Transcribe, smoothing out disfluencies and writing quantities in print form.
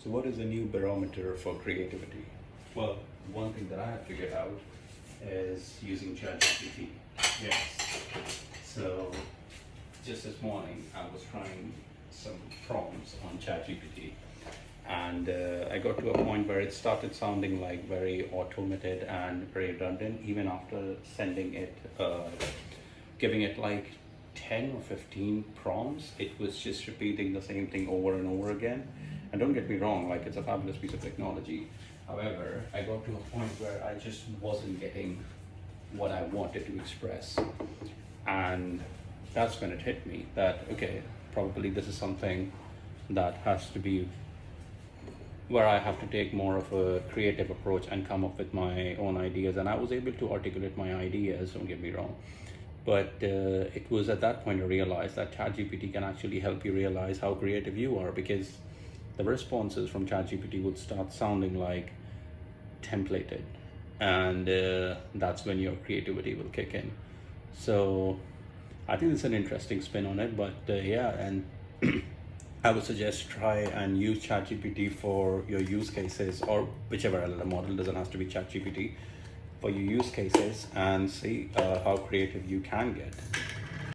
So what is the new barometer for creativity? Well, one thing that I have figured out is using ChatGPT. Yes. So just this morning, I was trying some prompts on ChatGPT, and I got to a point where it started sounding like very automated and very redundant, even after sending it, giving it like 10 or 15 prompts. It was just repeating the same thing over and over again. And don't get me wrong, like, it's a fabulous piece of technology. However, I got to a point where I just wasn't getting what I wanted to express. And that's when it hit me that, okay, probably this is something that has to be where I have to take more of a creative approach and come up with my own ideas. And I was able to articulate my ideas, don't get me wrong. But it was at that point I realized that ChatGPT can actually help you realize how creative you are, because the responses from ChatGPT would start sounding like templated, and that's when your creativity will kick in. So I think it's an interesting spin on it, but yeah, and I would suggest try and use ChatGPT for your use cases, or whichever LLM model, doesn't have to be ChatGPT, for your use cases, and see how creative you can get.